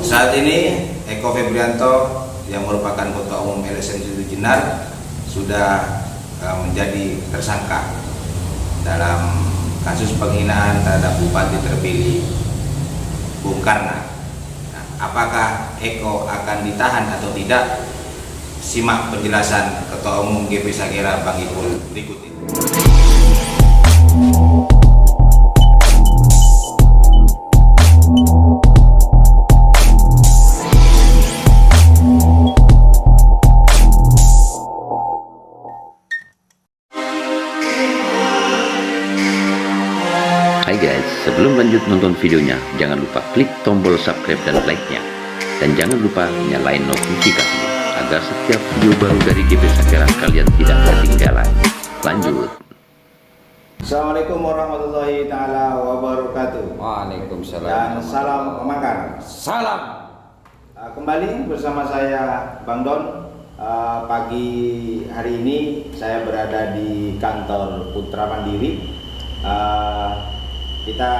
Saat ini Eko Febrianto yang merupakan Ketua Umum LSM Situ Jenar sudah menjadi tersangka dalam kasus penghinaan terhadap Bupati terpilih Bung Karna. Nah, apakah Eko akan ditahan atau tidak? Simak penjelasan Ketua Umum GP Sagera Bang Ipul berikut ini. Hai guys, sebelum lanjut nonton videonya, jangan lupa klik tombol subscribe dan like-nya. Dan jangan lupa nyalain notifikasinya, agar setiap video baru dari GP Sagera kalian tidak ketinggalan. Lanjut. Assalamualaikum warahmatullahi ta'ala wabarakatuh. Waalaikumsalam. Dan salam pemakar. Salam. Kembali bersama saya Bang Don. Pagi hari ini saya berada di kantor Putra Mandiri. Kita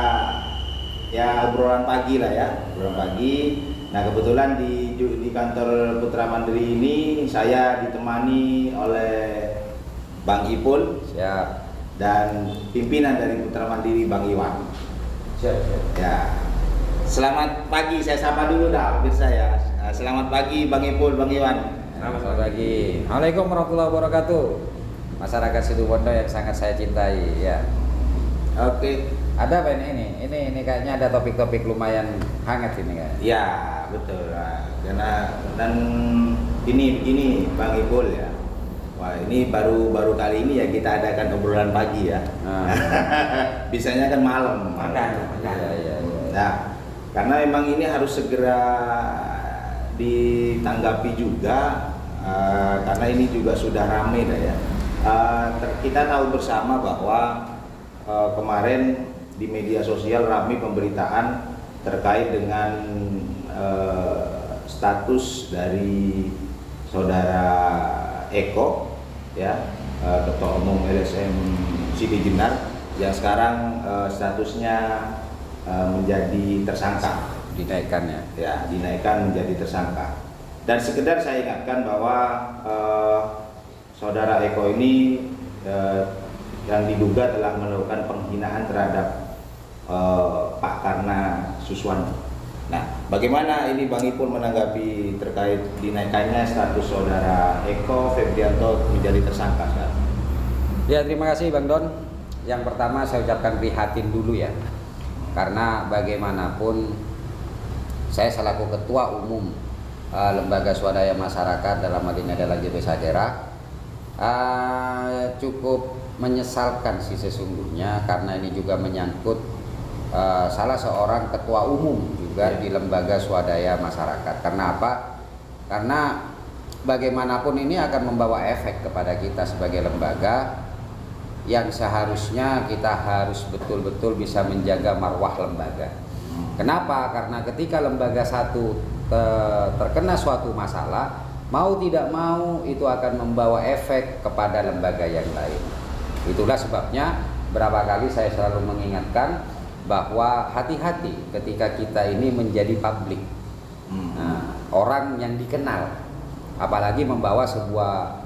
ya obrolan pagi lah ya, obrolan pagi. Nah kebetulan di kantor Putra Mandiri ini saya ditemani oleh Bang Ipul. Siap. Dan pimpinan dari Putra Mandiri Bang Iwan. Siap. Ya. Selamat pagi, saya sapa dulu dah pemirsa ya. Selamat pagi Bang Ipul, Bang Iwan. Selamat pagi. Assalamualaikum warahmatullahi wabarakatuh. Masyarakat Situbondo yang sangat saya cintai ya. Oke. Ada apa ini? Ini kayaknya ada topik-topik lumayan hangat ini kan. Ya, betul. Nah, karena dan ini Bang Ipul ya. Wah, ini baru kali ini ya kita adakan obrolan pagi ya. Biasanya kan malam. Iya. Nah, karena memang ini harus segera ditanggapi juga karena ini juga sudah ramai dah ya. Kita tahu bersama bahwa kemarin di media sosial ramai pemberitaan terkait dengan status dari saudara Eko ya, Ketua Umum LSM Situ Jenar yang sekarang statusnya menjadi tersangka. Dinaikkan menjadi tersangka. Dan sekedar saya ingatkan bahwa saudara Eko ini yang diduga telah melakukan penghinaan terhadap Pak Karna Suswanto. Nah, bagaimana ini Bang Ipul menanggapi terkait dinaikannya status saudara Eko Febrianto menjadi tersangka sekarang? Ya, terima kasih Bang Don. Yang pertama saya ucapkan prihatin dulu ya. Karena bagaimanapun saya selaku Ketua Umum Lembaga Swadaya Masyarakat dalam hal ini adalah GP Sagera cukup menyesalkan sih sesungguhnya, karena ini juga menyangkut salah seorang ketua umum juga di lembaga swadaya masyarakat. Karena apa? Karena bagaimanapun ini akan membawa efek kepada kita sebagai lembaga yang seharusnya kita harus betul-betul bisa menjaga marwah lembaga. Kenapa? Karena ketika lembaga satu terkena suatu masalah, mau tidak mau itu akan membawa efek kepada lembaga yang lain. Itulah sebabnya berapa kali saya selalu mengingatkan bahwa hati-hati ketika kita ini menjadi publik, orang yang dikenal, apalagi membawa sebuah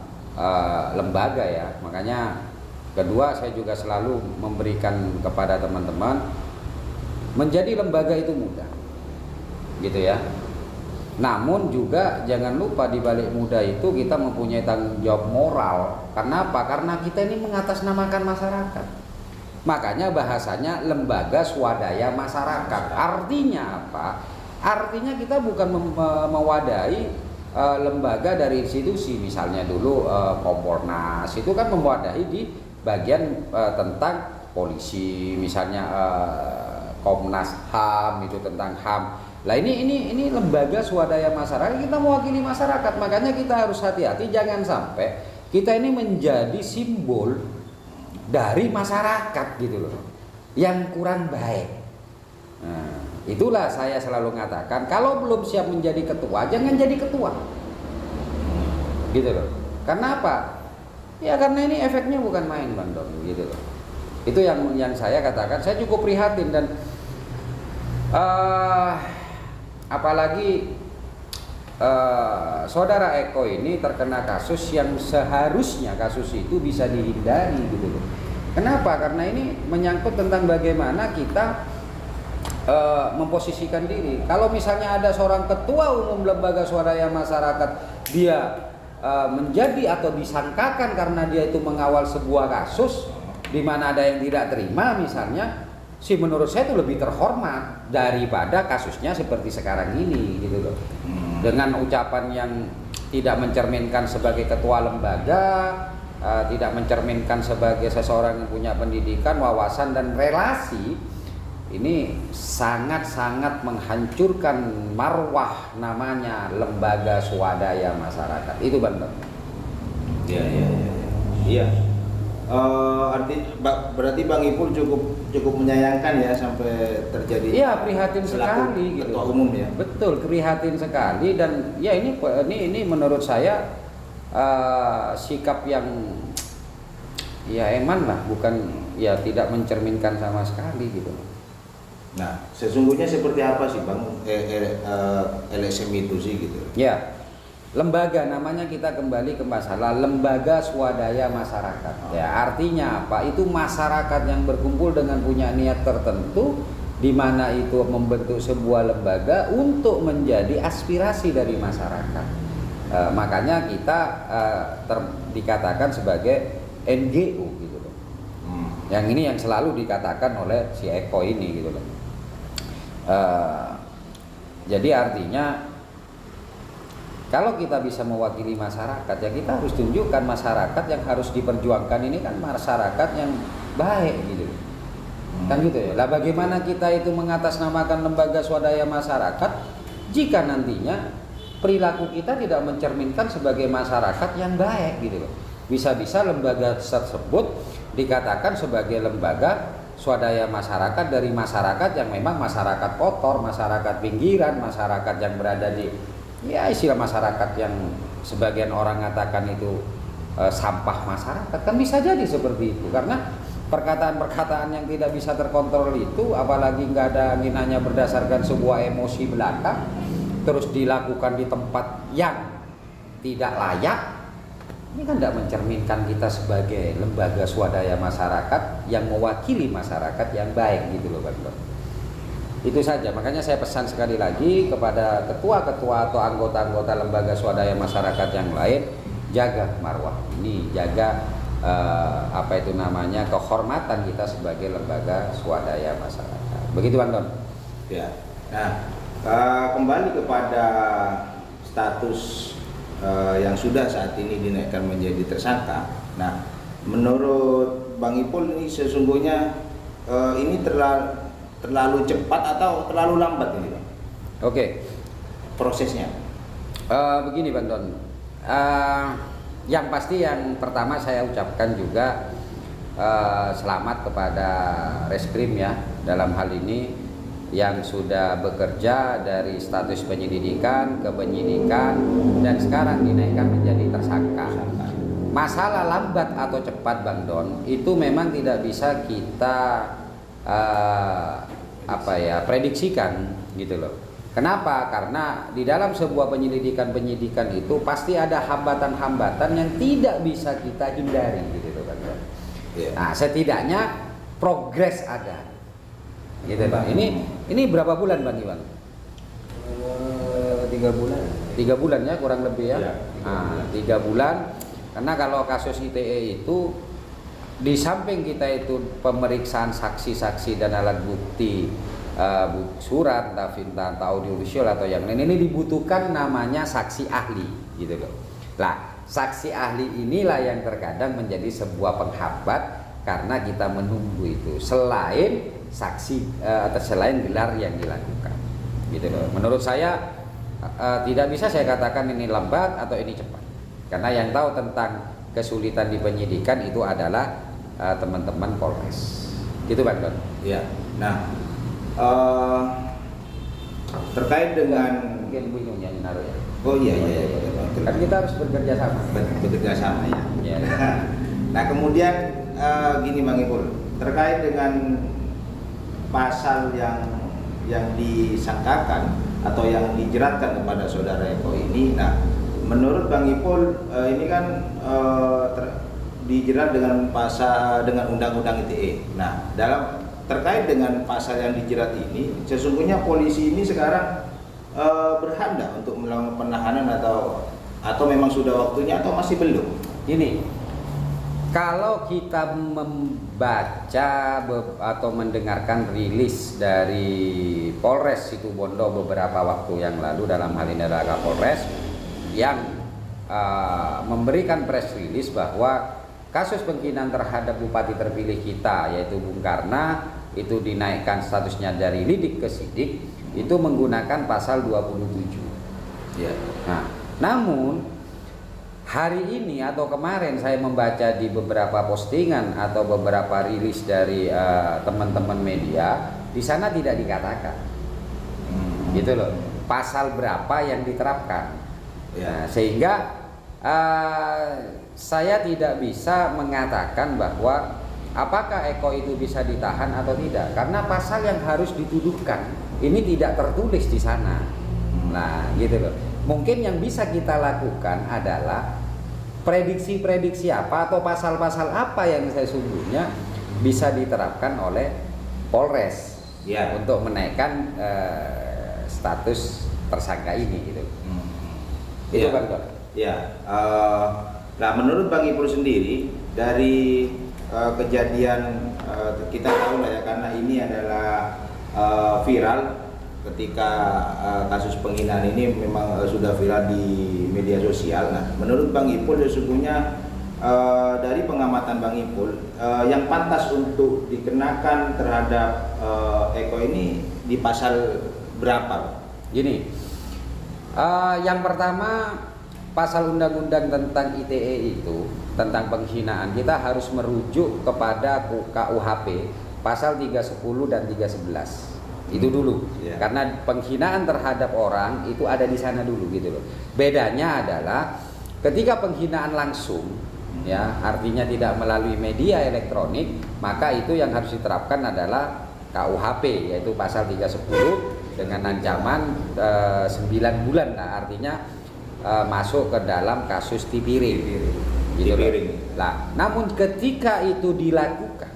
lembaga ya. Makanya kedua, saya juga selalu memberikan kepada teman-teman, menjadi lembaga itu mudah, gitu ya. Namun juga jangan lupa di balik mudah itu kita mempunyai tanggung jawab moral. Karena apa? Karena kita ini mengatasnamakan masyarakat. Makanya bahasanya lembaga swadaya masyarakat. Artinya apa? Artinya kita bukan mewadahi lembaga dari institusi. Misalnya dulu Kompolnas itu kan mewadahi di bagian tentang polisi, misalnya Komnas HAM itu tentang HAM. Lah ini lembaga swadaya masyarakat, kita mewakili masyarakat. Makanya kita harus hati-hati jangan sampai kita ini menjadi simbol dari masyarakat gitu loh, yang kurang baik. Nah, itulah saya selalu mengatakan, kalau belum siap menjadi ketua, jangan jadi ketua. Gitu loh. Karena apa? Ya karena ini efeknya bukan main Bang Don, gitu loh. Itu yang saya katakan, saya cukup prihatin dan apalagi saudara Eko ini terkena kasus yang seharusnya kasus itu bisa dihindari gitu loh. Kenapa? Karena ini menyangkut tentang bagaimana kita memposisikan diri. Kalau misalnya ada seorang ketua umum lembaga swadaya masyarakat, dia menjadi atau disangkakan karena dia itu mengawal sebuah kasus di mana ada yang tidak terima misalnya, sih menurut saya itu lebih terhormat daripada kasusnya seperti sekarang ini gitu loh. Dengan ucapan yang tidak mencerminkan sebagai ketua lembaga, tidak mencerminkan sebagai seseorang yang punya pendidikan, wawasan dan relasi, ini sangat-sangat menghancurkan marwah namanya lembaga swadaya masyarakat. Itu benar. Iya. Berarti Bang Ipul cukup menyayangkan ya sampai terjadi. Iya, prihatin sekali gitu. Ketua umum ya. Betul, prihatin sekali, dan ya ini menurut saya sikap yang ya eman lah, bukan ya tidak mencerminkan sama sekali gitu. Nah, sesungguhnya seperti apa sih Bang LSM itu sih gitu? Ya, lembaga, namanya kita kembali ke masalah lembaga swadaya masyarakat. Ya, artinya apa? Itu masyarakat yang berkumpul dengan punya niat tertentu, di mana itu membentuk sebuah lembaga untuk menjadi aspirasi dari masyarakat. Makanya kita dikatakan sebagai NGO gitu loh. Yang ini yang selalu dikatakan oleh si Eko ini gitu loh. Jadi artinya kalau kita bisa mewakili masyarakat, ya kita harus tunjukkan masyarakat yang harus diperjuangkan ini kan masyarakat yang baik gitu. Kan gitu ya. Lah bagaimana kita itu mengatasnamakan lembaga swadaya masyarakat jika nantinya perilaku kita tidak mencerminkan sebagai masyarakat yang baik gitu loh. Bisa-bisa lembaga tersebut dikatakan sebagai lembaga swadaya masyarakat dari masyarakat yang memang masyarakat kotor, masyarakat pinggiran, masyarakat yang berada di ya istilah masyarakat yang sebagian orang katakan itu sampah masyarakat, kan bisa jadi seperti itu karena perkataan-perkataan yang tidak bisa terkontrol itu, apalagi nggak ada anginannya berdasarkan sebuah emosi belaka, terus dilakukan di tempat yang tidak layak. Ini kan tidak mencerminkan kita sebagai lembaga swadaya masyarakat yang mewakili masyarakat yang baik gitu loh Bang. Itu saja, makanya saya pesan sekali lagi kepada ketua-ketua atau anggota-anggota lembaga swadaya masyarakat yang lain, jaga marwah ini, jaga apa itu namanya, kehormatan kita sebagai lembaga swadaya masyarakat. Begitu Bang Don. Ya. Nah, kembali kepada status yang sudah saat ini dinaikkan menjadi tersangka. Nah, menurut Bang Ipul ini sesungguhnya ini terlalu cepat atau terlalu lambat ini Bang? Oke. Prosesnya. Begini Bang Don. Yang pasti yang pertama saya ucapkan juga selamat kepada Reskrim ya dalam hal ini yang sudah bekerja dari status penyelidikan ke penyidikan dan sekarang dinaikkan menjadi tersangka. Masalah lambat atau cepat Bang Don itu memang tidak bisa kita prediksikan gitu loh. Kenapa? Karena di dalam sebuah penyidikan itu pasti ada hambatan-hambatan yang tidak bisa kita hindari gitu loh Bang Don. Nah, setidaknya progres ada. Gitu Bang. Ini berapa bulan Bang Iwan? 3 bulan. 3 bulan ya kurang lebih ya. Ya, 3 bulan. Karena kalau kasus ITE itu di samping kita itu pemeriksaan saksi-saksi dan alat bukti, surat, entah audio visual atau yang lain, ini dibutuhkan namanya saksi ahli gitu loh. Lah, saksi ahli inilah yang terkadang menjadi sebuah penghambat karena kita menunggu itu. Selain saksi atau selain gelar yang dilakukan gitu loh. Menurut saya tidak bisa saya katakan ini lambat atau ini cepat, karena yang tahu tentang kesulitan di penyidikan itu adalah teman-teman Polres gitu Bang Don. Ya. Nah, terkait dengan mungkin Bu Inung yang naruh ya. Oh iya. Kan kita harus bekerja sama. Bekerja sama ya. Ya. Nah, kemudian gini Bang Ipul, terkait dengan pasal yang disangkakan atau yang dijeratkan kepada saudara Eko ini. Nah, menurut Bang Ipul ini kan dijerat dengan pasal dengan Undang-Undang ITE. Nah, terkait dengan pasal yang dijerat ini, sesungguhnya polisi ini sekarang berhak nggak untuk melakukan penahanan atau memang sudah waktunya atau masih belum? Ini kalau kita membaca atau mendengarkan rilis dari Polres Situbondo beberapa waktu yang lalu, dalam hal ini adalah Kapolres yang memberikan press release bahwa kasus penghinaan terhadap bupati terpilih kita yaitu Bung Karna itu dinaikkan statusnya dari lidik ke sidik, itu menggunakan pasal 27. Ya. Nah, namun hari ini atau kemarin saya membaca di beberapa postingan atau beberapa rilis dari teman-teman media, di sana tidak dikatakan, gitu loh, pasal berapa yang diterapkan. Ya. Nah, sehingga saya tidak bisa mengatakan bahwa apakah Eko itu bisa ditahan atau tidak, karena pasal yang harus dituduhkan ini tidak tertulis di sana. Nah, gitu loh. Mungkin yang bisa kita lakukan adalah prediksi-prediksi apa atau pasal-pasal apa yang sesungguhnya bisa diterapkan oleh Polres Ya. untuk menaikkan status tersangka ini, gitu. Itu Ya. Bang Dok. Ya. Nah, menurut Bang Ipul sendiri dari kejadian kita tahu lah ya, karena ini adalah viral ketika kasus penghinaan ini memang sudah viral di media sosial. Nah, menurut Bang Ipul sesungguhnya dari pengamatan Bang Ipul yang pantas untuk dikenakan terhadap Eko ini di pasal berapa? Gini, yang pertama pasal undang-undang tentang ITE itu, tentang penghinaan, kita harus merujuk kepada KUHP pasal 310 dan 311. Itu dulu. Yeah. Karena penghinaan terhadap orang itu ada di sana dulu, gitu loh. Bedanya adalah ketika penghinaan langsung, ya, artinya tidak melalui media elektronik, maka itu yang harus diterapkan adalah KUHP, yaitu pasal 310 dengan ancaman 9 bulan. Nah, artinya masuk ke dalam kasus tipiring, gitu loh. Nah, namun ketika itu dilakukan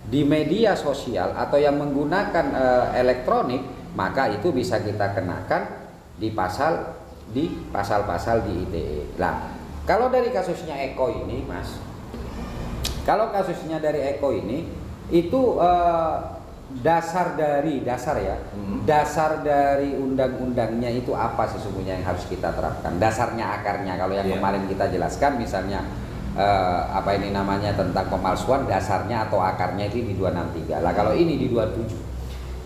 di media sosial atau yang menggunakan elektronik, maka itu bisa kita kenakan di pasal-pasal di ITE. Nah, kalau dari kasusnya Eko ini, Mas, kalau kasusnya dari Eko ini itu dasar dari undang-undangnya itu apa sesungguhnya yang harus kita terapkan, dasarnya, akarnya. Kalau yang kemarin kita jelaskan misalnya apa ini namanya tentang pemalsuan, dasarnya atau akarnya itu di 263. Lah kalau ini di 27.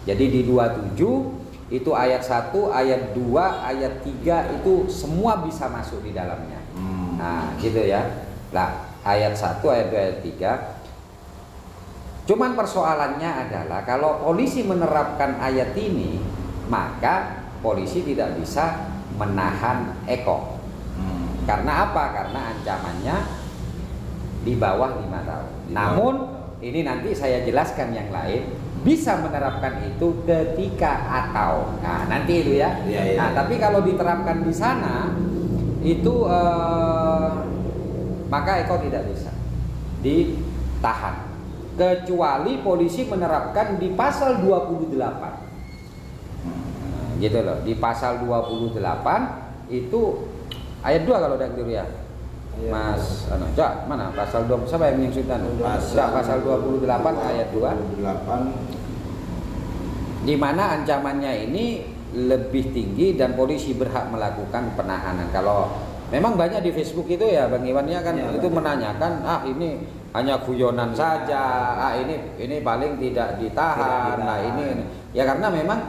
Jadi di 27 itu ayat 1, ayat 2, ayat 3 itu semua bisa masuk di dalamnya. Nah, gitu ya. Lah, ayat 1, ayat 2, ayat 3. Cuman persoalannya adalah kalau polisi menerapkan ayat ini, maka polisi tidak bisa menahan Eko. Karena apa? Karena ancamannya di bawah 5 tahun. Namun ini nanti saya jelaskan yang lain, bisa menerapkan itu ketika atau. Nah, nanti itu ya. Nah, tapi kalau diterapkan di sana itu maka Eko tidak bisa ditahan. Kecuali polisi menerapkan di pasal 28. Gitu loh. Di pasal 28 itu ayat 2 kalau tidak keliru ya. Mas, Cak, mana pasal 20, siapa yang menyingsingkan? Pasal 28 ayat 2. 28. Di mana ancamannya ini lebih tinggi dan polisi berhak melakukan penahanan. Kalau memang banyak di Facebook itu ya Bang Iwan ya kan, itu menanyakan, ini hanya guyonan saja, ini paling tidak ditahan. Nah, ini ya karena memang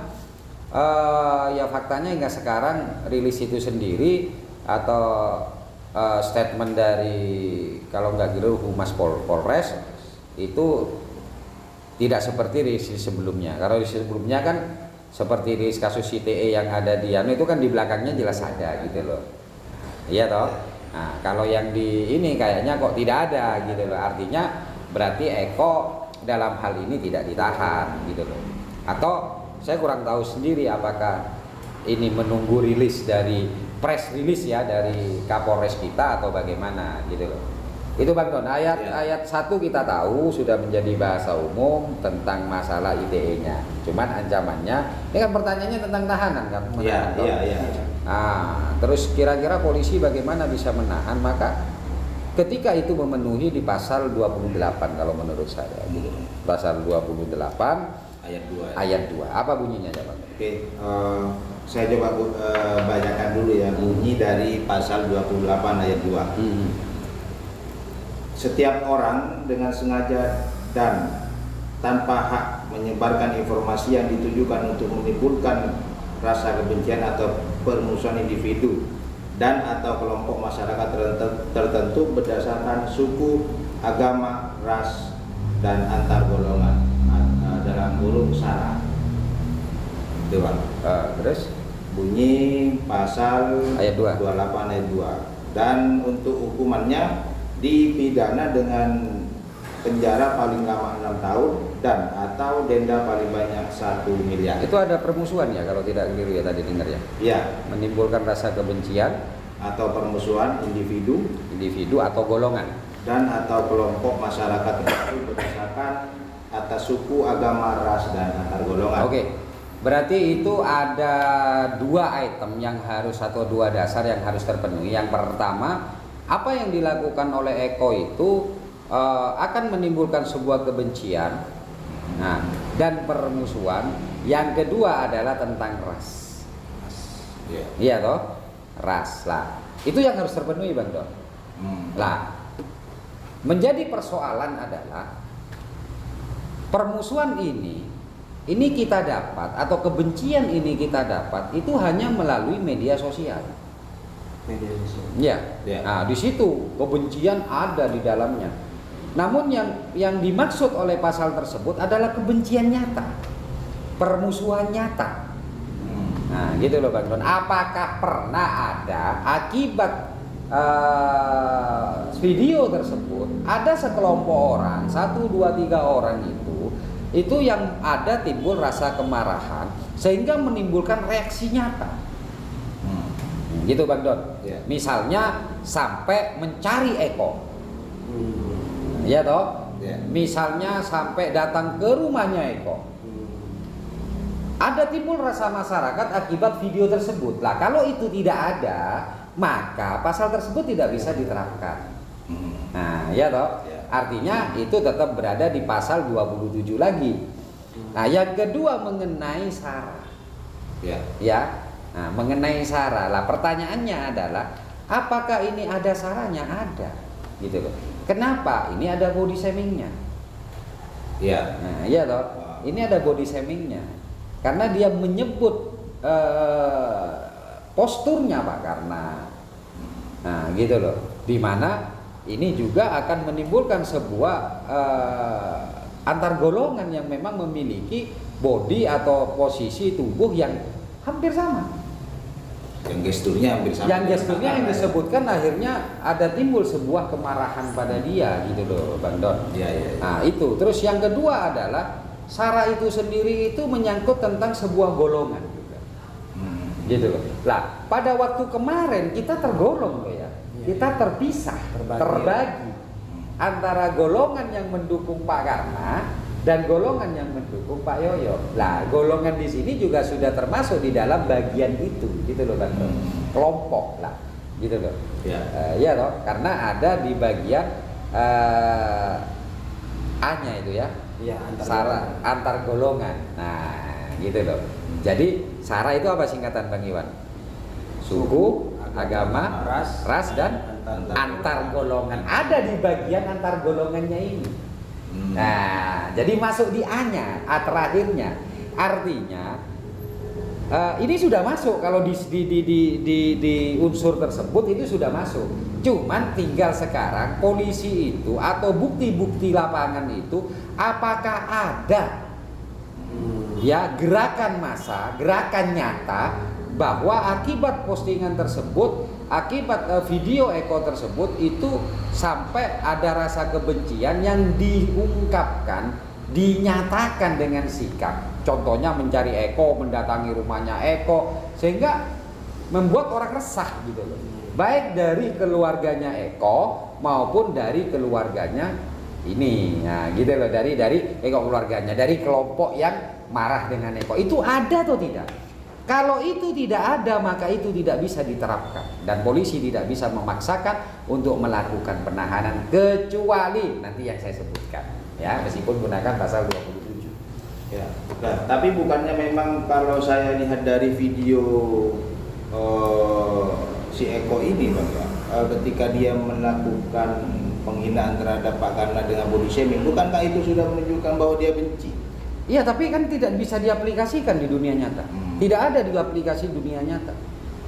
ya faktanya hingga sekarang rilis itu sendiri atau statement dari kalau nggak gitu Humas Polres itu tidak seperti rilis sebelumnya. Kalau rilis sebelumnya kan seperti rilis kasus ITE yang ada di itu kan di belakangnya jelas ada gitu loh. Iya toh. Nah, kalau yang di ini kayaknya kok tidak ada gitu loh. Artinya berarti Eko dalam hal ini tidak ditahan gitu loh. Atau saya kurang tahu sendiri apakah ini menunggu rilis dari press release ya dari Kapolres kita atau bagaimana gitu loh. Itu Bang Don, ayat 1 kita tahu sudah menjadi bahasa umum tentang masalah ITE-nya. Cuman ancamannya, ini kan pertanyaannya tentang tahanan kan? Iya. Nah, terus kira-kira polisi bagaimana bisa menahan? Maka ketika itu memenuhi di pasal 28 kalau menurut saya gitu. Pasal 28 Ayat 2. ayat 2. Apa bunyinya ya Bang? Oke, saya coba bacakan dulu ya bunyi dari pasal 28 ayat 2. Setiap orang dengan sengaja dan tanpa hak menyebarkan informasi yang ditujukan untuk menimbulkan rasa kebencian atau permusuhan individu dan atau kelompok masyarakat tertentu berdasarkan suku, agama, ras, dan antar golongan dalam kurung SARA. Itu Bang. Terus Bunyi pasal Ayat 2. 28 ayat 2. Dan untuk hukumannya dipidana dengan penjara paling lama 6 tahun dan atau denda paling banyak 1 miliar. itu ada permusuhan ya kalau tidak keliru ya tadi dengar ya. Ya, Menimbulkan rasa kebencian atau permusuhan individu individu atau golongan. dan atau kelompok masyarakat tertentu berdasarkan atas suku, agama, ras, dan antar golongan. Oke. Berarti itu ada 2 item yang harus atau 2 dasar yang harus terpenuhi. Yang pertama, apa yang dilakukan oleh Eko itu akan menimbulkan sebuah kebencian, dan permusuhan. Yang kedua adalah tentang ras. Ya. Iya toh, ras lah. Itu yang harus terpenuhi Bang Don. Lah, menjadi persoalan adalah permusuhan ini kita dapat atau kebencian ini kita dapat itu hanya melalui media sosial. Ya. Nah, di situ kebencian ada di dalamnya. Namun yang dimaksud oleh pasal tersebut adalah kebencian nyata, permusuhan nyata. Nah, gitu loh Bang Don. Apakah pernah ada akibat video tersebut ada sekelompok orang, 1, 2, 3 orang itu yang ada timbul rasa kemarahan sehingga menimbulkan reaksi nyata. Gitu Bang Don. Ya. Misalnya sampai mencari Eko. Ya toh? Ya. Misalnya sampai datang ke rumahnya Eko. Ada timbul rasa masyarakat akibat video tersebut. Lah kalau itu tidak ada, maka pasal tersebut tidak bisa diterapkan. Nah, ya toh? Ya. Artinya itu tetap berada di pasal 27 lagi. Nah, yang kedua mengenai SARA. Ya. Nah, mengenai SARA. Lah pertanyaannya adalah apakah ini ada SARA-nya? Ada. Gitu loh. Kenapa? Ini ada body shaming-nya. Ya. Nah, iya toh. Ini ada body shaming-nya. Karena dia menyebut posturnya Pak Karna. Nah, gitu loh. Dimana ini juga akan menimbulkan sebuah antar golongan yang memang memiliki body atau posisi tubuh yang hampir sama. Yang gesturnya hampir sama. Yang gesturnya yang disebutkan akhirnya ada timbul sebuah kemarahan pada dia gitu loh Bang Don. Ya. Nah itu. Terus yang kedua adalah SARA itu sendiri itu menyangkut tentang sebuah golongan juga. Gitu loh. Lah pada waktu kemarin kita tergolong loh ya. Kita terpisah, terbagi antara golongan yang mendukung Pak Karna dan golongan yang mendukung Pak Yoyo. Lah, golongan di sini juga sudah termasuk di dalam bagian itu, gitu loh Bang. Kelompok lah, gitu loh. Ya. Ya loh, karena ada di bagian A-nya itu ya. Iya, SARA antar golongan. Nah, gitu loh. Jadi SARA itu apa singkatan Bang Iwan? Suku, agama, ras dan antar golongan. Ada di bagian antar golongannya ini. Nah, jadi masuk di A-nya, A terakhirnya. Artinya ini sudah masuk kalau di unsur tersebut itu sudah masuk. Cuman tinggal sekarang polisi itu atau bukti-bukti lapangan itu apakah ada ya gerakan massa, gerakan nyata bahwa akibat postingan tersebut, akibat video Eko tersebut itu sampai ada rasa kebencian yang diungkapkan dinyatakan dengan sikap, contohnya mencari Eko, mendatangi rumahnya Eko, sehingga membuat orang resah gitu loh, baik dari keluarganya Eko maupun dari keluarganya ini, nah gitu loh, dari Eko keluarganya, dari kelompok yang marah dengan Eko. Itu ada atau tidak? Kalau itu tidak ada, maka itu tidak bisa diterapkan, dan polisi tidak bisa memaksakan untuk melakukan penahanan kecuali nanti yang saya sebutkan, ya, meskipun gunakan pasal 27. Ya, nah, tapi bukannya memang kalau saya lihat dari video si Eko ini, Bang, ketika dia melakukan penghinaan terhadap Pak Karna dengan body shaming, bukankah itu sudah menunjukkan bahwa dia benci? Iya, tapi kan tidak bisa diaplikasikan di dunia nyata. Tidak ada di aplikasi dunia nyata.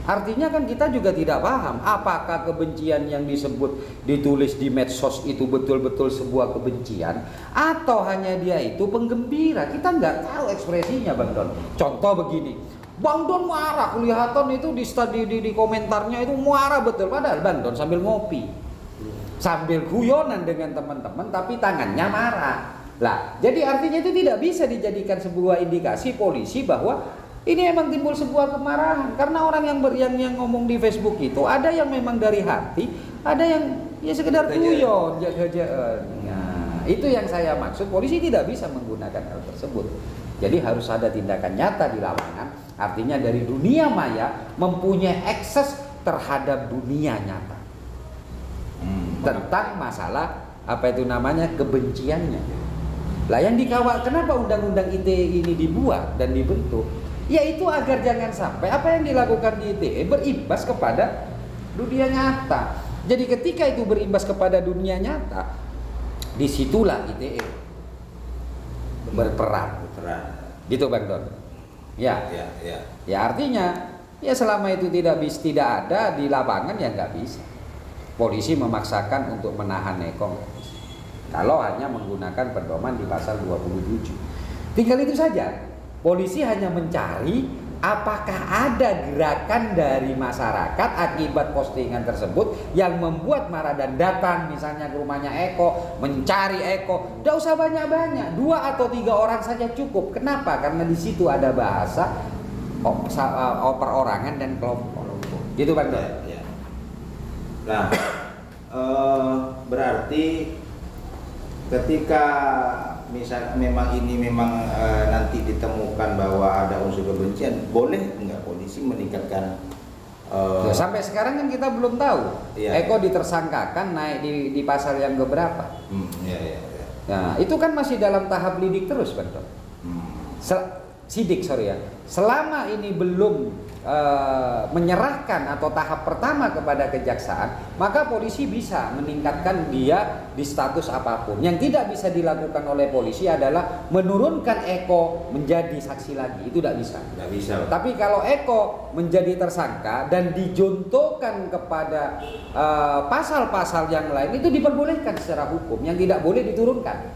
Artinya kan kita juga tidak paham apakah kebencian yang disebut ditulis di medsos itu betul-betul sebuah kebencian atau hanya dia itu penggembira. Kita nggak tahu ekspresinya, Bang Don. Contoh begini, Bang Don marah, kelihatan itu di komentarnya itu marah betul, padahal Bang Don sambil ngopi, sambil guyonan dengan teman-teman, tapi tangannya marah. Lah, jadi artinya itu tidak bisa dijadikan sebuah indikasi polisi bahwa ini emang timbul sebuah kemarahan, karena orang yang ngomong di Facebook itu ada yang memang dari hati, ada yang ya sekedar guyon, jaga-jagaan. Nah, itu yang saya maksud, polisi tidak bisa menggunakan hal tersebut. Jadi harus ada tindakan nyata di lapangan, artinya dari dunia maya mempunyai akses terhadap dunia nyata. Tentang masalah apa itu namanya kebenciannya. Lah yang dikawal, kenapa undang-undang ITE ini dibuat dan dibentuk? Yaitu agar jangan sampai apa yang dilakukan di ITE berimbas kepada dunia nyata. Jadi ketika itu berimbas kepada dunia nyata, disitulah ITE berperan. Gitu, Bang Don. Ya. Ya artinya ya selama itu tidak ada di lapangan ya nggak bisa. Polisi memaksakan untuk menahan Eko. Kalau hanya menggunakan pedoman di pasal 27. Tinggal itu saja. Polisi hanya mencari apakah ada gerakan dari masyarakat akibat postingan tersebut yang membuat marah dan datang misalnya ke rumahnya Eko, mencari Eko. Tidak usah banyak-banyak, 2 atau 3 orang saja cukup. Kenapa? Karena di situ ada bahasa perorangan dan kelompok. Gitu, Bang. Ya. Nah, berarti ketika misal memang nanti ditemukan bahwa ada unsur kebencian, boleh enggak polisi meningkatkan sampai sekarang kan kita belum tahu. Iya. Eko ditersangkakan naik di pasal yang keberapa? Iya. Nah, itu kan masih dalam tahap lidik terus, Bang. Sidik, sorry ya. Selama ini belum menyerahkan atau tahap pertama kepada kejaksaan, maka polisi bisa meningkatkan dia di status apapun. Yang tidak bisa dilakukan oleh polisi adalah menurunkan Eko menjadi saksi lagi. Itu tidak bisa. Tidak bisa. Tapi kalau Eko menjadi tersangka dan dijontokan kepada pasal-pasal yang lain, itu diperbolehkan secara hukum, yang tidak boleh diturunkan.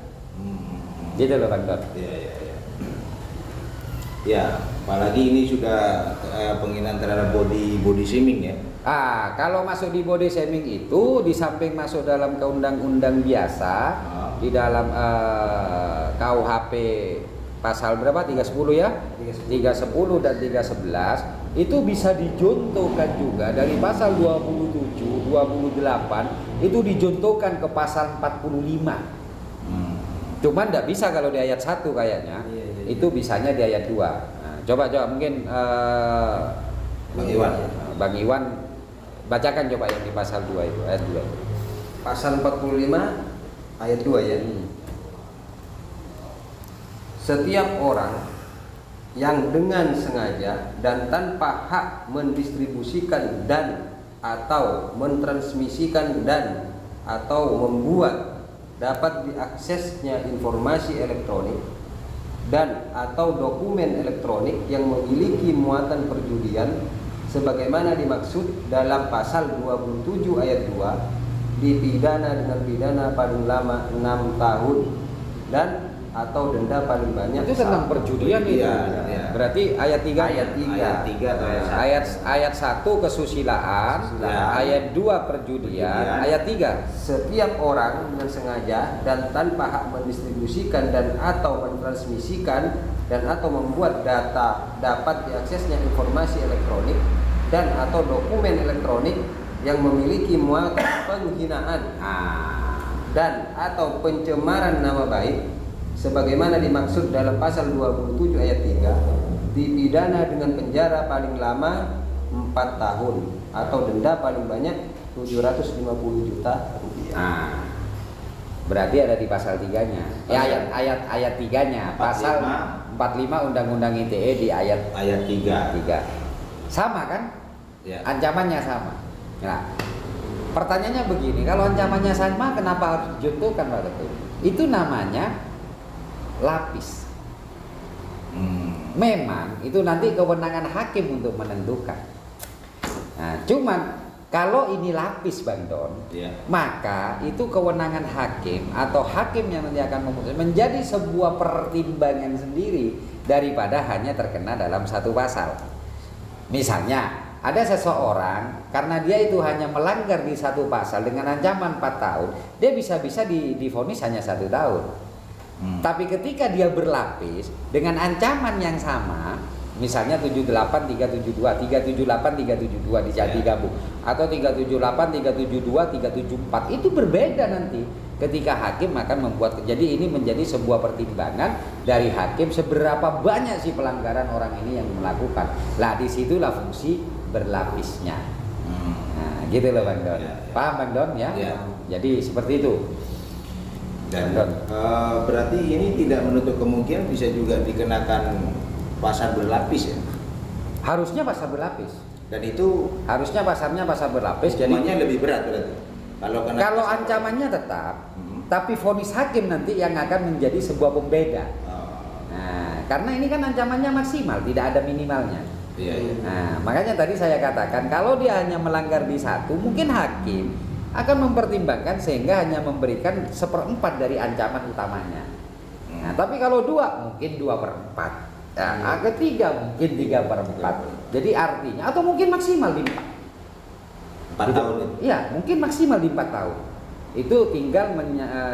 Gitu loh, Bang Don. Iya. Ya, apalagi ini sudah penghinaan terhadap body shaming ya. Kalau masuk di body shaming itu di samping masuk dalam ke undang-undang biasa, di dalam KUHP pasal berapa? 310 ya? 310 dan 311 itu bisa dijontokan juga dari pasal 27, 28 itu dijontokan ke pasal 45. Cuman tidak bisa kalau di ayat 1 kayaknya. Itu bisanya di ayat 2. Nah, coba mungkin Bang Iwan bacakan coba yang di pasal 2 itu, ayat 2. Pasal 45 ayat 2 ya. Setiap orang yang dengan sengaja dan tanpa hak mendistribusikan dan atau mentransmisikan dan atau membuat dapat diaksesnya informasi elektronik dan atau dokumen elektronik yang memiliki muatan perjudian sebagaimana dimaksud dalam pasal 27 ayat 2 dipidana dengan pidana paling lama 6 tahun dan atau denda paling banyak. Itu tentang perjudian itu. Iya. Berarti ayat 3. Ayat 3. Ayat 1 kesusilaan, ayat 2 perjudian, ayat 3 Setiap orang dengan sengaja dan tanpa hak mendistribusikan dan atau mentransmisikan dan atau membuat data dapat diaksesnya informasi elektronik dan atau dokumen elektronik yang memiliki muatan penghinaan dan atau pencemaran nama baik sebagaimana dimaksud dalam pasal 27 ayat 3 dipidana dengan penjara paling lama 4 tahun atau denda paling banyak 750 juta rupiah. Berarti ada di pasal 3-nya. Ayat 3-nya, pasal 45 Undang-Undang ITE di ayat 3. Sama kan? Ya. Ancamannya sama. Nah, pertanyaannya begini, kalau ancamannya sama kenapa harus dijatuhkan Pak Ketua? Itu namanya lapis. Memang itu nanti kewenangan hakim untuk menentukan. Nah, cuman kalau ini lapis Bang Don, maka itu kewenangan hakim atau hakim yang nanti akan memutus menjadi sebuah pertimbangan sendiri daripada hanya terkena dalam satu pasal. Misalnya ada seseorang karena dia itu hanya melanggar di satu pasal dengan ancaman 4 tahun, dia bisa-bisa divonis hanya 1 tahun. Tapi ketika dia berlapis dengan ancaman yang sama, misalnya 78 372, 378 372 digabung atau 378 372 374, itu berbeda nanti ketika hakim akan membuat. Jadi ini menjadi sebuah pertimbangan dari hakim seberapa banyak sih pelanggaran orang ini yang melakukan. Lah disitulah fungsi berlapisnya. Nah, gitu loh Bang Don. Paham Bang Don ya? Jadi seperti itu. Dan berarti ini tidak menutup kemungkinan bisa juga dikenakan pasal berlapis ya? Harusnya pasal berlapis. Dan itu harusnya pasalnya pasal berlapis. Hukumannya jadi lebih berat berarti. Kalau ancamannya tetap, tapi vonis hakim nanti yang akan menjadi sebuah pembeda. Nah, karena ini kan ancamannya maksimal, tidak ada minimalnya. Nah, makanya tadi saya katakan kalau dia hanya melanggar di satu, mungkin hakim akan mempertimbangkan sehingga hanya memberikan 1/4 dari ancaman utamanya. Nah, tapi kalau 2 mungkin 2/4. Nah, ketiga mungkin 3/4. Jadi artinya atau mungkin maksimal di 4 tahun. Iya, mungkin maksimal di 4 tahun. Itu tinggal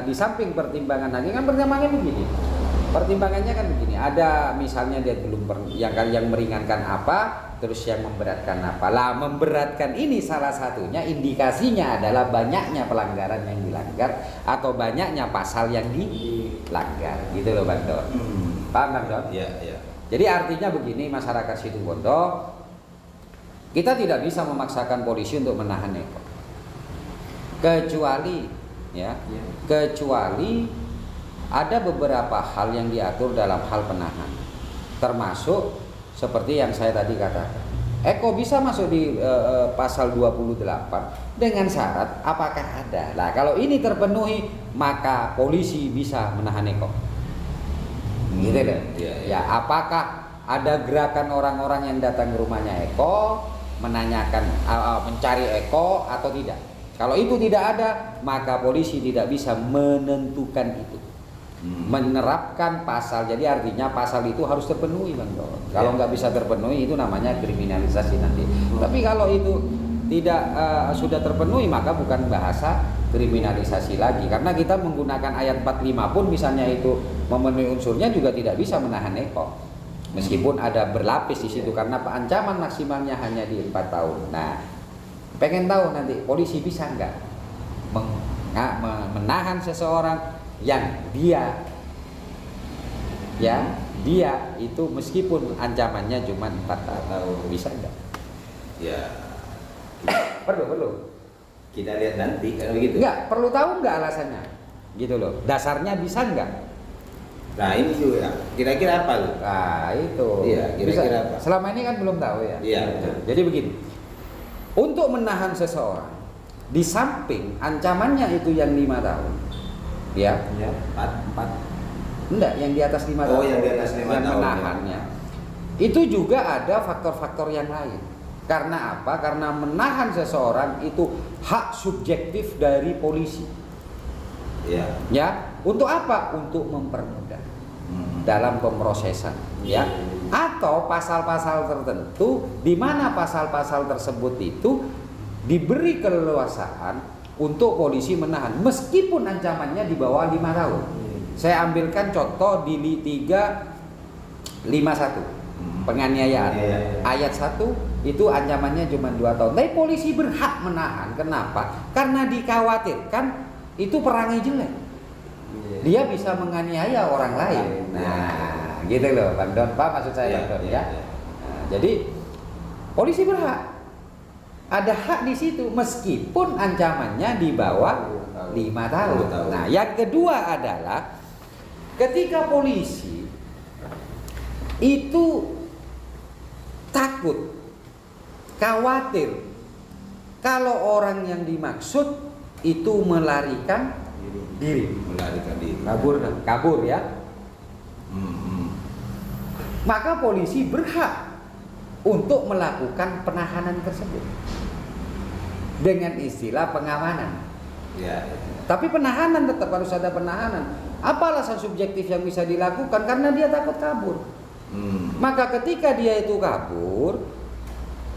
di samping pertimbangan lagi kan pertimbangannya begini. Pertimbangannya kan begini, ada misalnya dia belum yang meringankan apa, terus yang memberatkan apa. Lah memberatkan ini salah satunya indikasinya adalah banyaknya pelanggaran yang dilanggar atau banyaknya pasal yang dilanggar. Gitu loh Bang Don. Paham Bang Don? Iya. Jadi artinya begini masyarakat Situbondo, kita tidak bisa memaksakan polisi untuk menahan Eko. Kecuali ada beberapa hal yang diatur dalam hal penahanan, termasuk seperti yang saya tadi katakan. Eko bisa masuk di pasal 28 dengan syarat apakah ada. Nah, kalau ini terpenuhi maka polisi bisa menahan Eko. Gitu deh. Ya, apakah ada gerakan orang-orang yang datang ke rumahnya Eko menanyakan mencari Eko atau tidak? Kalau itu tidak ada, maka polisi tidak bisa menentukan itu. Menerapkan pasal, jadi artinya pasal itu harus terpenuhi Bang Don. Kalau nggak bisa terpenuhi itu namanya kriminalisasi nanti. Tapi kalau itu tidak sudah terpenuhi maka bukan bahasa kriminalisasi lagi, karena kita menggunakan ayat 45 pun misalnya itu memenuhi unsurnya juga tidak bisa menahan Eko meskipun ada berlapis di situ karena ancaman maksimalnya hanya di 4 tahun. Nah, pengen tahu nanti polisi bisa nggak menahan seseorang yang dia itu meskipun ancamannya cuma 4 tahun, bisa enggak? Ya. Perlu. Kita lihat nanti kan begitu. Enggak, perlu tahu enggak alasannya? Gitu loh. Dasarnya bisa enggak? Nah, ini juga kira-kira apa tuh? Nah, itu. Iya, kira-kira apa? Selama ini kan belum tahu ya. Iya. Jadi begini. Untuk menahan seseorang di samping ancamannya itu yang 5 tahun. Ya. 4. Enggak, yang di atas 5 tahun. Oh, yang di atas 5 tahun. Yang menahannya. Itu juga ada faktor-faktor yang lain. Karena apa? Karena menahan seseorang itu hak subjektif dari polisi. Iya. Ya, untuk apa? Untuk mempermudah. dalam pemrosesan, ya. Atau pasal-pasal tertentu di mana pasal-pasal tersebut itu diberi keleluasaan untuk polisi menahan meskipun ancamannya di bawah 5 tahun. Saya ambilkan contoh di 351 penganiayaan. Ayat 1 itu ancamannya cuma 2 tahun. Tapi polisi berhak menahan. Kenapa? Karena dikhawatirkan itu perangai jelek. Dia bisa menganiaya orang lain. Nah, gitu loh, Bang Don. Pak, maksud saya Bang Don, ya. Nah, jadi polisi berhak, ada hak di situ meskipun ancamannya di bawah 5 tahun. Nah, yang kedua adalah ketika polisi itu takut, khawatir kalau orang yang dimaksud itu melarikan diri, kabur ya. Maka polisi berhak untuk melakukan penahanan tersebut dengan istilah pengamanan. Tapi penahanan tetap harus ada penahanan. Apa alasan subjektif yang bisa dilakukan? Karena dia takut kabur. Maka ketika dia itu kabur,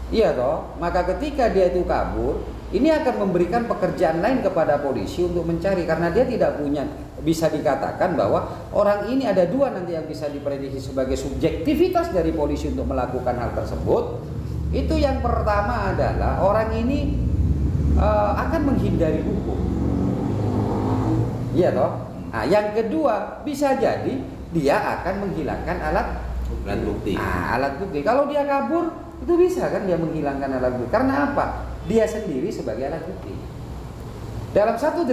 iya toh, maka ketika dia itu kabur, ini akan memberikan pekerjaan lain kepada polisi untuk mencari, karena dia tidak punya, bisa dikatakan bahwa orang ini ada dua nanti yang bisa diprediksi sebagai subjektivitas dari polisi untuk melakukan hal tersebut. Itu yang pertama adalah orang ini akan menghindari hukum, iya toh. Nah, yang kedua bisa jadi dia akan menghilangkan alat bukti. Alat bukti. Kalau dia kabur itu bisa kan dia menghilangkan alat bukti. Karena apa? Dia sendiri sebagai alat bukti. Dalam 184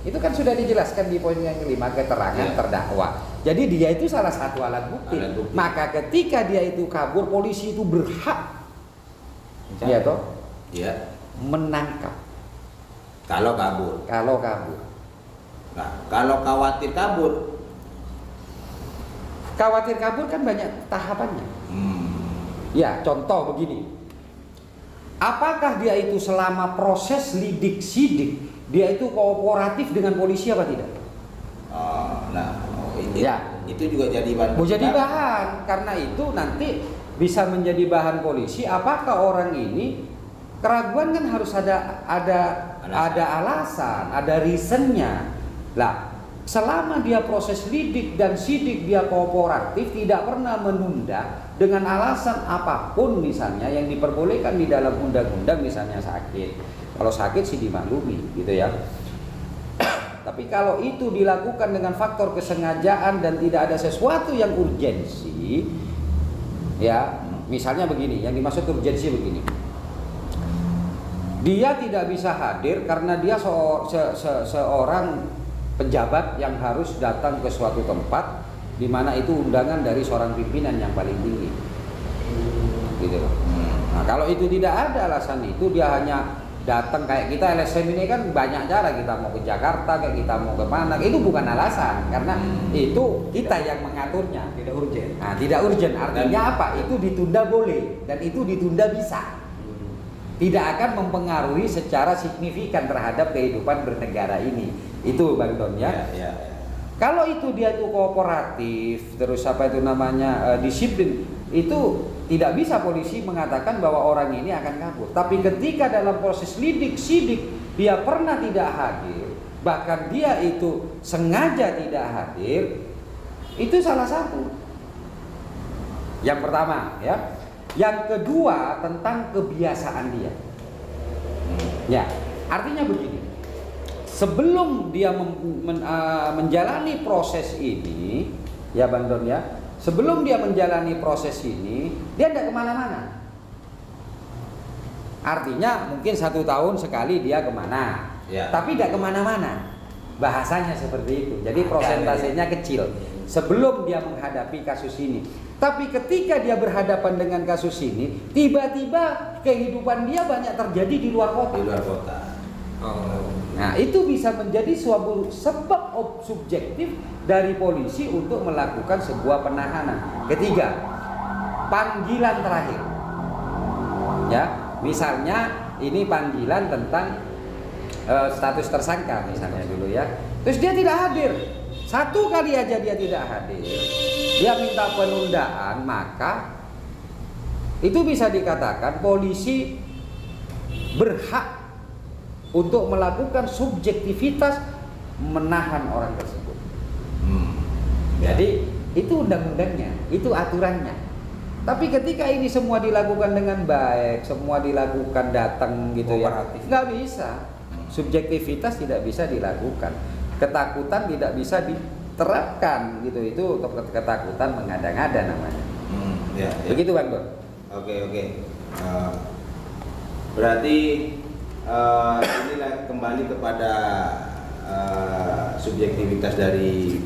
itu kan sudah dijelaskan di poin yang kelima, keterangan terdakwa. Jadi dia itu salah satu alat bukti. Maka ketika dia itu kabur, polisi itu berhak, ya toh, menangkap. Kalau kabur. Nah, kalau khawatir kabur kan banyak tahapannya. Ya, contoh begini. Apakah dia itu selama proses lidik sidik dia itu kooperatif dengan polisi apa tidak? Itu juga jadi bahan. Jadi bahan, karena itu nanti bisa menjadi bahan polisi. Apakah orang ini keraguan kan harus ada alasan, ada reasonnya. Lah, selama dia proses lidik dan sidik dia kooperatif, tidak pernah menunda dengan alasan apapun, misalnya yang diperbolehkan di dalam undang-undang, misalnya sakit. Kalau sakit sih dimaklumi, gitu ya. Tapi kalau itu dilakukan dengan faktor kesengajaan dan tidak ada sesuatu yang urgensi, ya, misalnya begini, yang dimaksud urgensi begini. Dia tidak bisa hadir karena dia seorang pejabat yang harus datang ke suatu tempat di mana itu undangan dari seorang pimpinan yang paling tinggi, gitu. Nah, kalau itu tidak ada alasan itu, dia hanya datang kayak kita LSM ini kan banyak cara, kita mau ke Jakarta, kayak kita mau ke mana, itu bukan alasan, karena itu kita yang mengaturnya, tidak urgen. Nah, tidak urgen artinya apa? Itu ditunda boleh dan itu ditunda bisa. Tidak akan mempengaruhi secara signifikan terhadap kehidupan bernegara ini. Itu Bang Don ya. Kalau itu dia itu kooperatif, terus apa itu namanya disiplin, itu tidak bisa polisi mengatakan bahwa orang ini akan kabur. Tapi ketika dalam proses lidik sidik dia pernah tidak hadir, bahkan dia itu sengaja tidak hadir, itu salah satu. Yang pertama ya. Yang kedua tentang kebiasaan dia. Ya, artinya begini. Sebelum dia menjalani proses ini, ya Bang Don ya, sebelum dia menjalani proses ini, dia tidak kemana-mana. Artinya mungkin 1 tahun sekali dia kemana, tapi tidak kemana-mana. Bahasanya seperti itu. Jadi prosentasenya kecil sebelum dia menghadapi kasus ini. Tapi ketika dia berhadapan dengan kasus ini, tiba-tiba kehidupan dia banyak terjadi di luar kota. Nah, itu bisa menjadi suatu sebab subjektif dari polisi untuk melakukan sebuah penahanan. Ketiga, panggilan terakhir. Ya, misalnya ini panggilan tentang status tersangka misalnya dulu ya. Terus dia tidak hadir 1 satu kali aja dia tidak hadir, dia minta penundaan, maka itu bisa dikatakan polisi berhak untuk melakukan subjektivitas menahan orang tersebut. Jadi itu undang-undangnya, itu aturannya. Tapi ketika ini semua dilakukan dengan baik, semua dilakukan datang gitu ya, nggak bisa. Subjektivitas tidak bisa dilakukan, ketakutan tidak bisa diterapkan gitu. Itu ketakutan mengada-ngada namanya. Ya. Begitu Bang Dor. Oke. Berarti inilah kembali kepada subjektivitas dari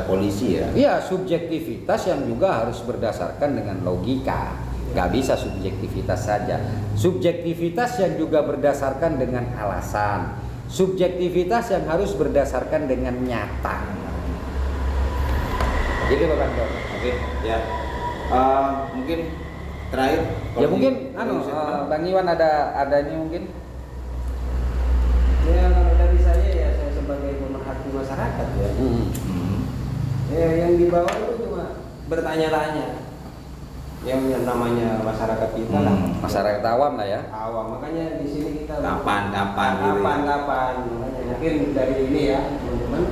polisi ya. Iya, subjektivitas yang juga harus berdasarkan dengan logika. Nggak bisa subjektivitas saja. Subjektivitas yang juga berdasarkan dengan alasan. Subjektivitas yang harus berdasarkan dengan nyata. Jadi Bapak Dor. Oke, ya. Mungkin terakhir. Ya mungkin Bang Iwan ada ini mungkin. Ya kalau dari saya ya saya sebagai pemerhati masyarakat ya. Ya yang di bawah itu cuma bertanya-tanya. Yang namanya masyarakat kita lah. Masyarakat awam lah ya. Awam, makanya di sini kita Kapan makanya mungkin dari ini ya teman-teman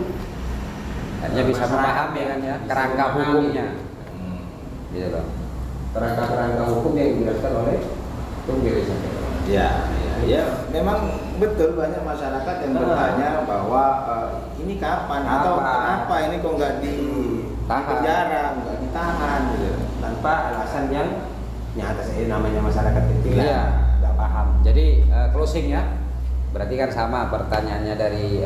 hanya bisa memahami kan ya kerangka hukumnya. Gitu loh. Kerangka hukum yang dijelaskan oleh Tung Giri. Ya, memang betul banyak masyarakat yang bertanya bahwa ini kapan atau kenapa ini kok nggak di penjara, nggak ditahan gitu, tanpa alasan yang nyata. Saya namanya masyarakat kecil Iya. nggak paham. Jadi closing ya. Berarti kan sama pertanyaannya dari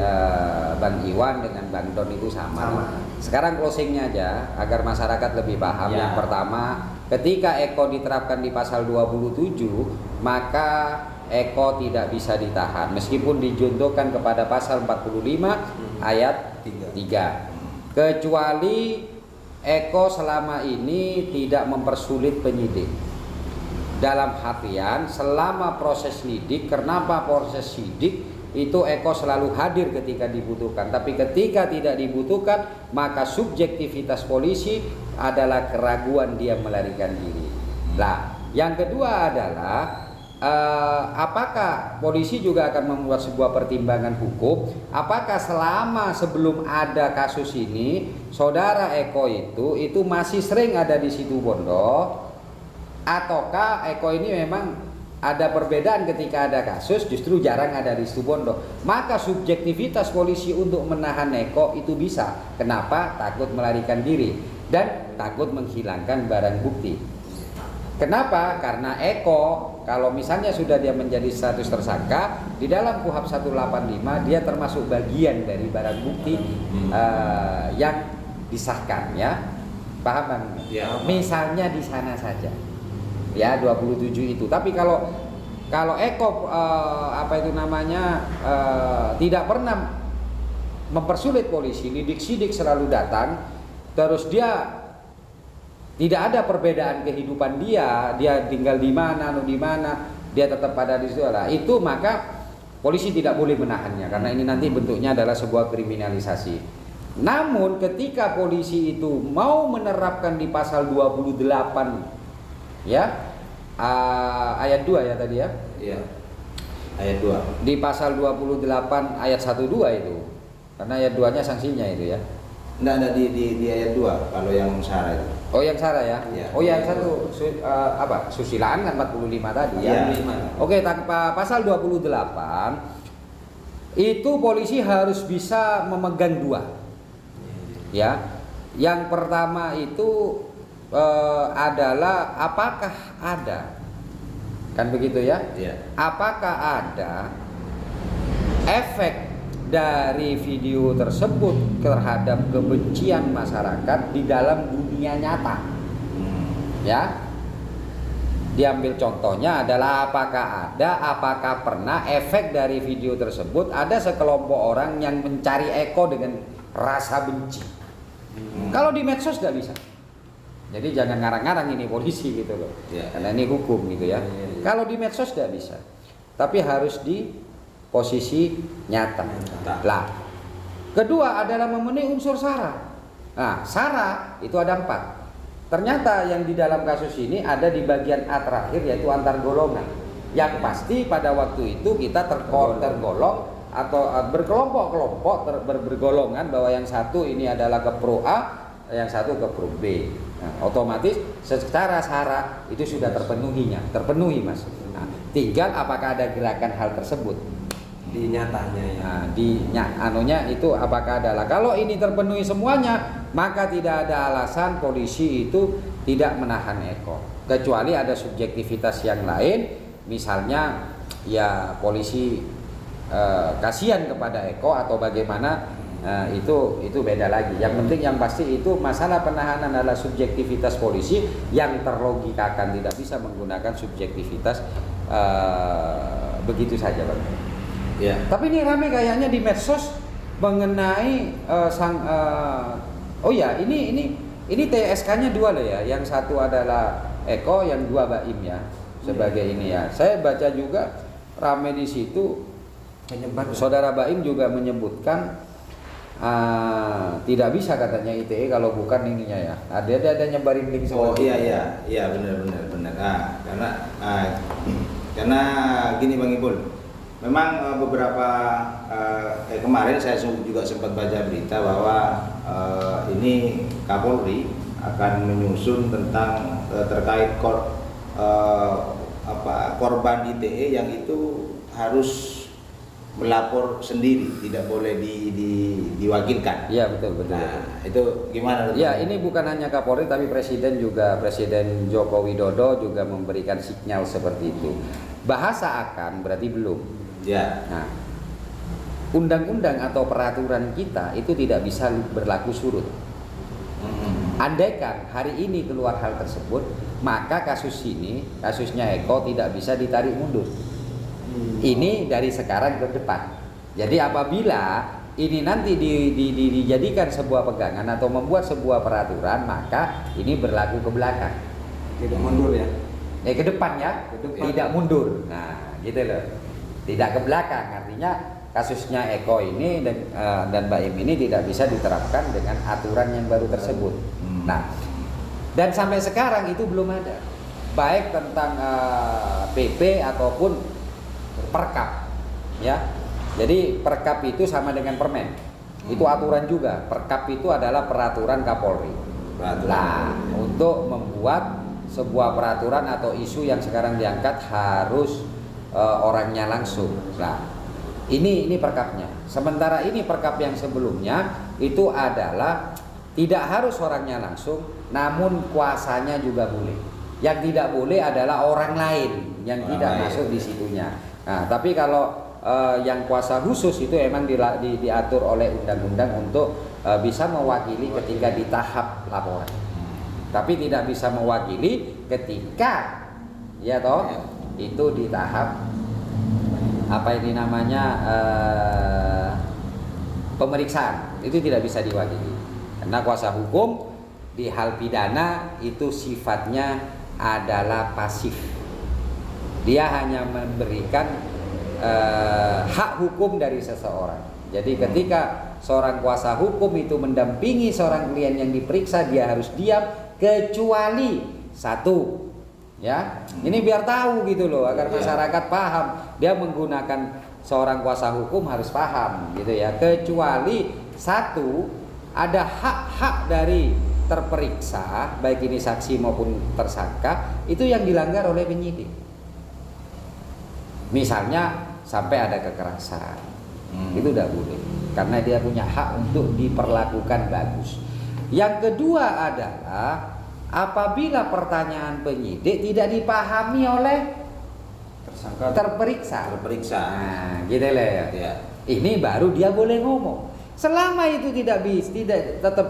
Bang Iwan dengan Bang Don itu sama. Sekarang closingnya aja agar masyarakat lebih paham. Ya. Yang pertama, ketika Eko diterapkan di pasal 27, maka Eko tidak bisa ditahan meskipun dijuntuhkan kepada pasal 45 ayat 3. Kecuali Eko selama ini tidak mempersulit penyidik. Dalam artian selama proses lidik, kenapa proses sidik itu Eko selalu hadir ketika dibutuhkan. Tapi ketika tidak dibutuhkan, maka subjektivitas polisi adalah keraguan dia melarikan diri. Nah, yang kedua adalah apakah polisi juga akan membuat sebuah pertimbangan hukum? Apakah selama sebelum ada kasus ini, saudara Eko itu masih sering ada di Situbondo? Ataukah Eko ini memang ada perbedaan ketika ada kasus justru jarang ada di Situbondo? Maka subjektivitas polisi untuk menahan Eko itu bisa. Kenapa? Takut melarikan diri dan takut menghilangkan barang bukti. Kenapa? Karena Eko kalau misalnya sudah dia menjadi status tersangka di dalam KUHP 185 dia termasuk bagian dari barang bukti yang disahkan ya. Paham Bang? Ya. Misalnya di sana saja. Ya 27 itu. Tapi kalau Eko tidak pernah mempersulit polisi, lidik-sidik selalu datang, terus dia tidak ada perbedaan kehidupan dia tinggal di mana, dia tetap ada di situ lah. Itu maka polisi tidak boleh menahannya karena ini nanti bentuknya adalah sebuah kriminalisasi. Namun ketika polisi itu mau menerapkan di pasal 28 ya ayat 2 ya tadi ya. Iya. Ayat 2. Di pasal 28 ayat 1 2 itu. Karena ayat 2-nya sanksinya itu ya. Enggak di ayat 2 kalau yang sara itu. Oh yang Sarah ya? Ya. Oh yang satu susilaan kan 45 tadi ya. 45. Oke, tanpa pasal 28 itu polisi harus bisa memegang dua. Ya. Yang pertama itu adalah apakah ada, kan begitu ya? Iya. Apakah ada efek dari video tersebut terhadap kebencian masyarakat di dalam dunia nyata? Ya, diambil contohnya adalah apakah pernah efek dari video tersebut ada sekelompok orang yang mencari Eko dengan rasa benci. Kalau di medsos nggak bisa. Jadi jangan ngarang-ngarang ini polisi gitu loh. Ya. Karena ini hukum gitu ya. Kalau di medsos nggak bisa. Tapi harus di posisi nyata. Lah, Kedua adalah memenuhi unsur sara. Nah, sara itu ada 4. Ternyata yang di dalam kasus ini ada di bagian A terakhir, yaitu antar golongan. Yang pasti pada waktu itu kita tergolong atau berkelompok-kelompok bergolongan bahwa yang satu ini adalah ke pro A, yang satu ke pro B. Nah, otomatis secara sara itu sudah terpenuhi Mas. Nah, tinggal apakah ada gerakan hal tersebut di nyatanya ya. Nah, anunya itu apakah adalah, kalau ini terpenuhi semuanya, maka tidak ada alasan polisi itu tidak menahan Eko, kecuali ada subjektivitas yang lain, misalnya ya polisi kasihan kepada Eko atau bagaimana. Itu beda lagi. Yang penting yang pasti itu masalah penahanan adalah subjektivitas polisi yang terlogikakan, tidak bisa menggunakan subjektivitas begitu saja, Bang. Ya. Tapi ini rame kayaknya di medsos mengenai ini TSK-nya 2 loh ya. Yang satu adalah Eko, yang 2 Baim ya. Sebagai ini ya. Saya baca juga rame di situ. Saudara Baim juga menyebutkan tidak bisa katanya ITE kalau bukan ininya ya. Ada nyebarin link. Oh iya benar. Karena gini Bang Ipul. Memang beberapa kemarin saya juga sempat baca berita bahwa ini Kapolri akan menyusun tentang terkait korban ITE yang itu harus melapor sendiri, tidak boleh diwakilkan. Iya betul. Nah, itu gimana? Ya, ini bukan hanya Kapolri tapi Presiden Joko Widodo juga memberikan sinyal seperti itu. Bahasa akan berarti belum. Ya. Nah, undang-undang atau peraturan kita itu tidak bisa berlaku surut. Andaikan hari ini keluar hal tersebut, maka kasusnya Eko tidak bisa ditarik mundur. Ini dari sekarang ke depan. Jadi apabila ini nanti dijadikan sebuah pegangan atau membuat sebuah peraturan, maka ini berlaku ke belakang. Tidak mundur ya. Ke depan ya, tidak mundur. Nah, gitu loh. Tidak ke belakang, artinya kasusnya Eko ini dan Baim ini tidak bisa diterapkan dengan aturan yang baru tersebut. Nah, dan sampai sekarang itu belum ada, baik tentang PP ataupun Perkap, ya. Jadi Perkap itu sama dengan Permen, itu aturan juga. Perkap itu adalah peraturan Kapolri. Nah, untuk membuat sebuah peraturan atau isu yang sekarang diangkat harus orangnya langsung. Nah, ini Perkapnya. Sementara ini Perkap yang sebelumnya itu adalah tidak harus orangnya langsung, namun kuasanya juga boleh. Yang tidak boleh adalah orang lain yang tidak masuk di situnya. Nah, tapi kalau yang kuasa khusus itu emang diatur oleh undang-undang untuk bisa mewakili ketika di tahap laporan. Tapi tidak bisa mewakili ketika itu di tahap pemeriksaan, itu tidak bisa diwakili. Karena kuasa hukum di hal pidana itu sifatnya adalah pasif. Dia hanya memberikan hak hukum dari seseorang. Jadi ketika seorang kuasa hukum itu mendampingi seorang klien yang diperiksa, dia harus diam kecuali satu. Ya, ini biar tahu gitu loh, agar masyarakat paham. Dia menggunakan seorang kuasa hukum harus paham gitu ya. Kecuali satu, ada hak-hak dari terperiksa, baik ini saksi maupun tersangka, itu yang dilanggar oleh penyidik. Misalnya sampai ada kekerasan, itu tidak boleh, karena dia punya hak untuk diperlakukan bagus. Yang kedua adalah apabila pertanyaan penyidik tidak dipahami oleh tersangka terperiksa. Nah, gitu lah ya. Ini baru dia boleh ngomong. Selama itu tidak tetap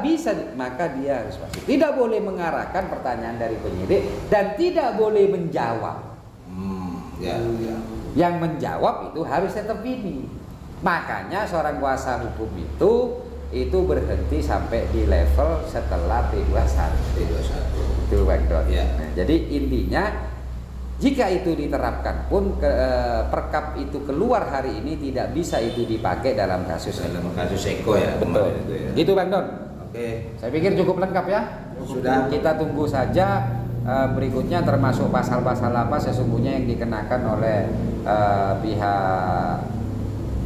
bisa, maka dia harus pasti tidak boleh mengarahkan pertanyaan dari penyidik dan tidak boleh menjawab. Yang menjawab itu harus tetap ini. Makanya seorang kuasa hukum itu berhenti sampai di level setelah P21. Itu Bang Don. Nah, jadi intinya Jika itu diterapkan pun perkap itu keluar hari ini tidak bisa itu dipakai dalam kasus Eko ya. Betul. kemarin itu ya. Gitu Bang Don. Oke. Saya pikir cukup lengkap ya. Sudah. Kita tunggu saja berikutnya termasuk pasal-pasal apa sesungguhnya yang dikenakan oleh pihak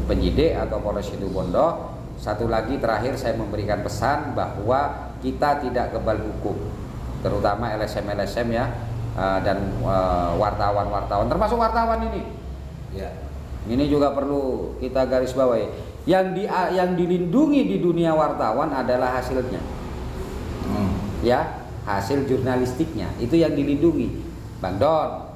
penyidik atau Polres Situbondo. Satu lagi terakhir saya memberikan pesan bahwa kita tidak kebal hukum, terutama LSM ya. Dan wartawan-wartawan termasuk wartawan ini Ya. ini juga perlu kita garis bawahi. Yang dilindungi di dunia wartawan adalah hasilnya, ya, hasil jurnalistiknya itu yang dilindungi. Bang Don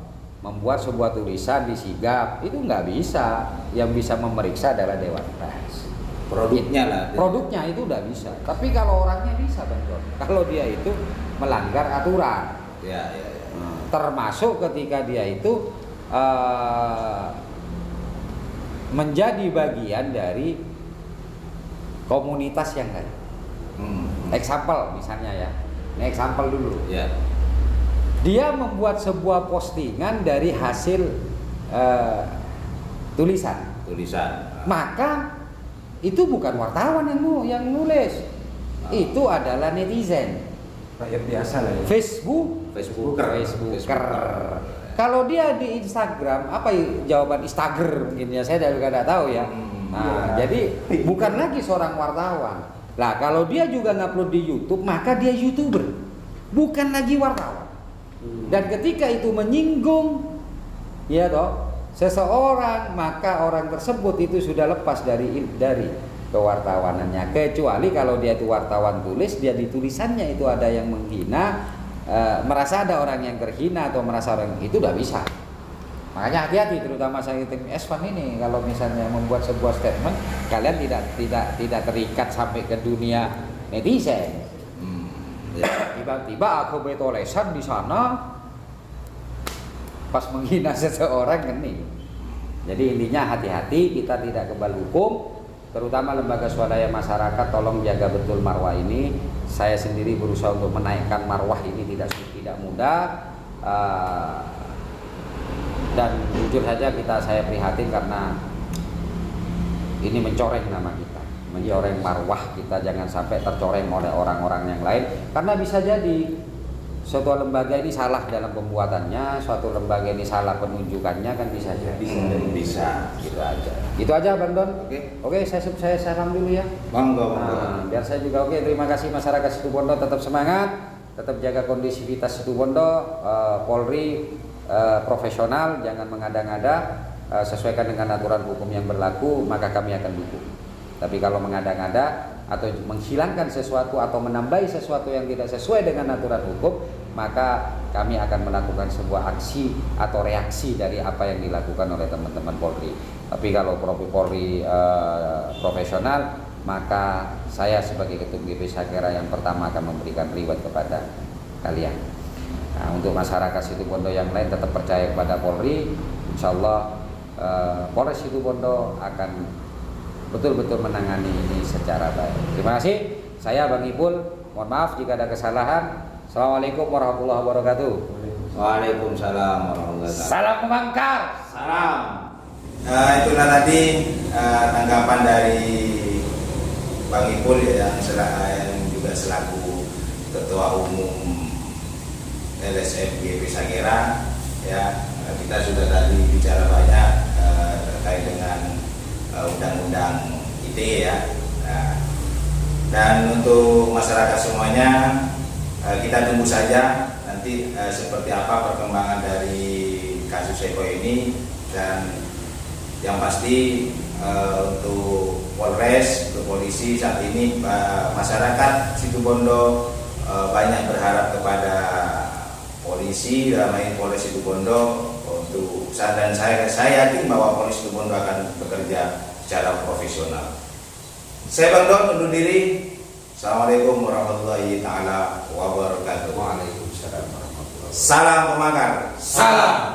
membuat sebuah tulisan di Sigap itu nggak bisa, yang bisa memeriksa adalah Dewan Pers. Produknya lah. Produknya itu udah bisa, tapi kalau orangnya bisa Bang Don, kalau dia itu melanggar aturan. Ya. Termasuk ketika dia itu menjadi bagian dari komunitas yang lain. Example misalnya ya, ini example dulu. Ya. Dia membuat sebuah postingan dari hasil tulisan. Maka itu bukan wartawan yang nulis, itu adalah netizen. Rakyat biasa lah ya. Facebooker. Kalau dia di Instagram, apa jawaban Instagram mungkin ya, saya tidak tahu ya. Nah, jadi bukan lagi seorang wartawan. Nah, kalau dia juga ngupload di YouTube, maka dia YouTuber, bukan lagi wartawan. Dan ketika itu menyinggung, ya toh, seseorang, maka orang tersebut itu sudah lepas dari kewartawanannya, kecuali kalau dia itu wartawan tulis, dia di tulisannya itu ada yang menghina, merasa ada orang yang terhina atau merasa orang itu udah bisa. Makanya hati-hati, terutama saya tim Esvan ini, kalau misalnya membuat sebuah statement, kalian tidak terikat sampai ke dunia netizen. Tiba-tiba aku bertulisan di sana pas menghina seseorang ini. Jadi intinya hati-hati, kita tidak kebal hukum. Terutama lembaga swadaya masyarakat, tolong jaga betul marwah ini. Saya sendiri berusaha untuk menaikkan marwah ini tidak mudah, dan jujur saja saya prihatin karena ini mencoreng nama kita, mencoreng marwah kita, jangan sampai tercoreng oleh orang-orang yang lain, karena bisa jadi suatu lembaga ini salah dalam pembuatannya, suatu lembaga ini salah penunjukannya, kan bisa jadi. Bisa. Gitu aja Bang Don. Oke, saya salam dulu ya. Monggo. Biar saya juga terima kasih masyarakat Situbondo, tetap semangat, tetap jaga kondisivitas Situbondo, Polri profesional, jangan mengada-ngada, sesuaikan dengan aturan hukum yang berlaku, maka kami akan dukung. Tapi kalau mengada-ngada atau menghilangkan sesuatu atau menambahi sesuatu yang tidak sesuai dengan aturan hukum, maka kami akan melakukan sebuah aksi atau reaksi dari apa yang dilakukan oleh teman-teman Polri. Tapi kalau Polri profesional, maka saya sebagai Ketum GP Sakera yang pertama akan memberikan reward kepada kalian. Nah, untuk masyarakat Situbondo yang lain tetap percaya kepada Polri, insya Allah Polres Situbondo akan betul-betul menangani ini secara baik. Terima kasih. Saya Bang Ipul, mohon maaf jika ada kesalahan. Assalamualaikum warahmatullahi wabarakatuh. Waalaikumsalam warahmatullahi wabarakatuh. Salam Pemangkar. Salam. Itulah tadi tanggapan dari Bang Ipul yang juga selaku Ketua Umum LSM GP Sakera. Ya, kita sudah tadi bicara banyak terkait dengan undang-undang ITE ya. Dan untuk masyarakat semuanya, kita tunggu saja nanti seperti apa perkembangan dari kasus Eko ini, dan yang pasti untuk Polres, untuk polisi saat ini, masyarakat Situbondo banyak berharap kepada polisi, dalam hal ini Polres Situbondo, dan saya yakin bahwa Polres Situbondo akan bekerja secara profesional. Saya Bang Don undur diri. Assalamualaikum warahmatullahi taala wabarakatuh. Waalaikumsalam warahmatullahi wabarakatuh. Salam Pemangkar. Salam